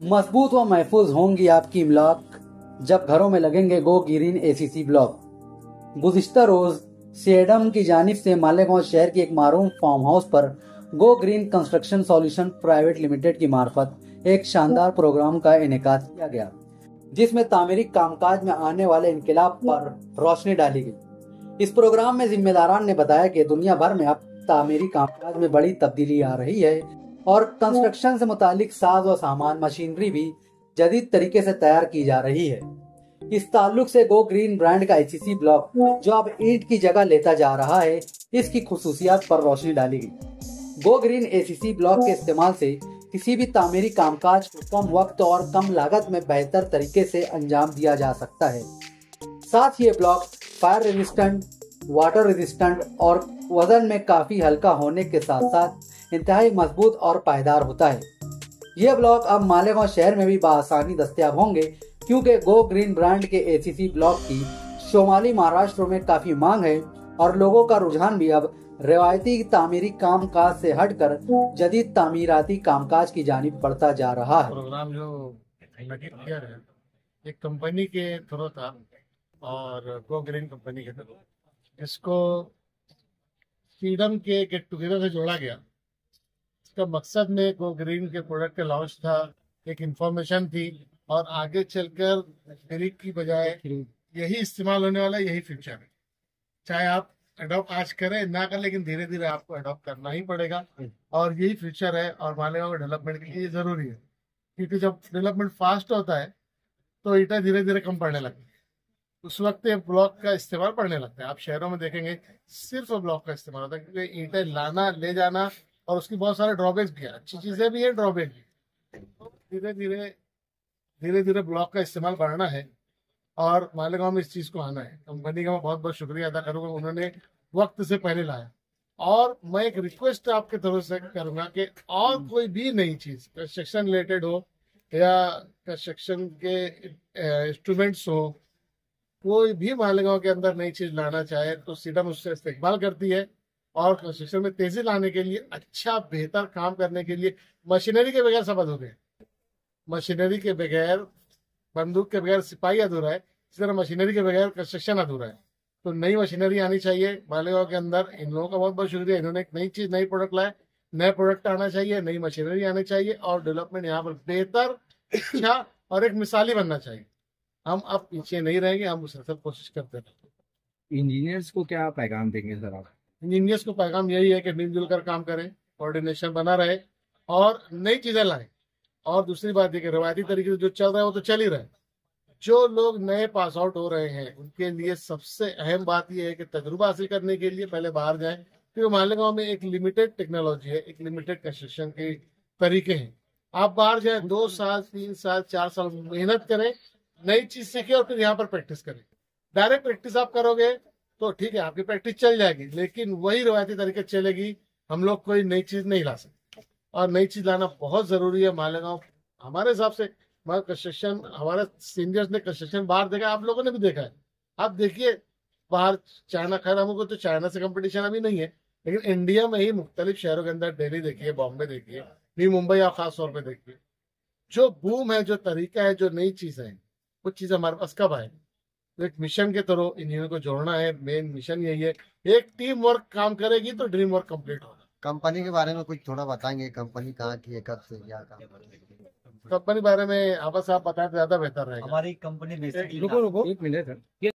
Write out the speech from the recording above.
मजबूत व महफूज होंगी आपकी इमलाक जब घरों में लगेंगे गो ग्रीन एसीसी ब्लॉक। गुज़िश्ता रोज सेडम की जानिब से मालेगांव शहर की एक मारूफ फार्म हाउस पर go green construction solution private limited की मार्फत एक शानदार प्रोग्राम का इनेकाद किया गया, जिसमें तामीरी कामकाज में आने वाले इनकलाब पर रोशनी डाली गई। इस प्रोग्राम में जिम्मेदारान ने बताया कि दुनिया भर में अब तामीरी कामकाज में बड़ी तब्दीली आ रही है और कंस्ट्रक्शन से मुतालिक साज व सामान मशीनरी भी जदीद तरीके से तैयार की जा रही है। इस ताल्लुक से गो ग्रीन ब्रांड का एसीसी ब्लॉक जो अब ईंट की जगह लेता जा रहा है, इसकी खुसूसियात पर रोशनी डाली गई। गो ग्रीन एसीसी ब्लॉक के इस्तेमाल से किसी भी तामीरी कामकाज को कम वक्त और कम लागत में बेहतर तरीके से अंजाम दिया जा सकता है। साथ ही ये block fire resistant, water resistant और वजन में काफी हल्का होने के साथ साथ इंतहाई मजबूत और पायदार होता है। यह ब्लॉक अब मालेगांव शहर में भी बआसानी दस्तयाब होंगे, क्योंकि गो ग्रीन ब्रांड के एसीसी ब्लॉक की शुमाली महाराष्ट्र में काफी मांग है और लोगों का रुझान भी अब रवायती तामीरी कामकाज से हटकर जदीद तामीराती कामकाज की जानिब बढ़ता जा रहा है। प्रोग्राम जो किया है एक कंपनी के थ्रू था और गो ग्रीन कंपनी के थ्रू, इसको फ्रीडम के गेट टुगेदर से जोड़ा गया। इसका मकसद में गो ग्रीन के प्रोडक्ट का लॉन्च था, एक इंफॉर्मेशन थी और आगे चलकर खरीद की बजाय यही इस्तेमाल होने वाला, यही फ्यूचर है। चाहे आप अडॉप्ट आज करें ना करें, लेकिन धीरे धीरे आपको अडॉप्ट करना ही पड़ेगा और यही फ्यूचर है और मालेगांव डेवलपमेंट के लिए जरूरी है, क्योंकि जब डेवलपमेंट फास्ट होता है तो ईंटें धीरे धीरे कम पड़ने लगती है। उस वक्त ये ब्लॉक का इस्तेमाल बढ़ने लगता है। आप शहरों में देखेंगे सिर्फ ब्लॉक का इस्तेमाल होता है, क्योंकि ईंटें लाना ले जाना और उसकी बहुत सारे ड्रॉबैक्स भी है, अच्छी चीजें भी है, ड्रॉबैक भी। तो धीरे धीरे ब्लॉक का इस्तेमाल बढ़ना है और मालेगांव में इस चीज को आना है। कंपनी का मैं बहुत बहुत शुक्रिया अदा करूंगा, उन्होंने वक्त से पहले लाया। और मैं एक रिक्वेस्ट आपके तरफ से करूंगा कि और कोई भी नई चीज कंस्ट्रक्शन रिलेटेड हो या कंस्ट्रक्शन के इंस्ट्रूमेंट्स हो, कोई भी मालेगांव के अंदर नई चीज लाना चाहे तो सीडम उससे इस्तेमाल करती है और कंस्ट्रक्शन में तेजी लाने के लिए, अच्छा बेहतर काम करने के लिए मशीनरी के बगैर सब अधूरे है। मशीनरी के बगैर, बंदूक के बगैर सिपाही अधूरा है, इसी तरह मशीनरी के बगैर कंस्ट्रक्शन अधूरा है। तो नई मशीनरी आनी चाहिए मालेगांव के अंदर। इन लोगों का बहुत बहुत शुक्रिया, इन्होंने एक नई चीज, नई प्रोडक्ट लाए। नए प्रोडक्ट आना चाहिए, नई मशीनरी आनी चाहिए और डेवलपमेंट यहाँ पर बेहतर, अच्छा और एक मिसाली बनना चाहिए। हम अब पीछे नहीं रहेंगे, हम उस सब कोशिश करते रहेंगे। इंजीनियर्स को क्या पैगाम देंगे सर आप? इंजीनियर्स को पैगाम यही है कि मिलजुल कर काम करें, कोऑर्डिनेशन बना रहे और नई चीजें लाएं। और दूसरी बात है कि रवायती तरीके से जो चल रहा है वो तो चल ही रहा है। जो लोग नए पास आउट हो रहे हैं उनके लिए सबसे अहम बात यह है कि तजुर्बा हासिल करने के लिए पहले बाहर जाएं, क्योंकि मालेगांव में एक लिमिटेड टेक्नोलॉजी है, एक लिमिटेड कंस्ट्रक्शन के तरीके हैं। आप बाहर जाएं, 2 साल 3 साल 4 साल मेहनत करें, नई चीज सीखें और फिर यहाँ पर प्रैक्टिस करें। डायरेक्ट प्रैक्टिस आप करोगे तो ठीक है, आपकी प्रैक्टिस चल जाएगी, लेकिन वही रवायती तरीके चलेगी। हम लोग कोई नई चीज नहीं ला सकते और नई चीज लाना बहुत जरूरी है। मालेगांव हमारे हिसाब से कंस्ट्रक्शन, हमारे सीनियर्स ने कंस्ट्रक्शन बाहर देखा, आप लोगों ने भी देखा है। आप देखिए बाहर चाइना, खैर हमको तो चाइना से कंपटीशन अभी नहीं है, लेकिन इंडिया में ही मुख्तलिफ शहरों के अंदर, दिल्ली देखिए, बॉम्बे देखिए, भी मुंबई और खास तौर पर देखिए, जो बूम है, जो तरीका है, जो नई चीज है, वो चीज हमारे पास कब आए। तो एक मिशन के थ्रू इंजीनियर को जोड़ना है, मेन मिशन यही है। एक टीम वर्क काम करेगी तो ड्रीम वर्क कंप्लीट होगा। कंपनी के बारे में कुछ थोड़ा बताएंगे, कंपनी कहाँ की है, कब से क्या काम कर रही है? कंपनी बारे में आपस आप बताएं तो ज्यादा बेहतर रहेगा। हमारी कंपनी रुको एक मिनट।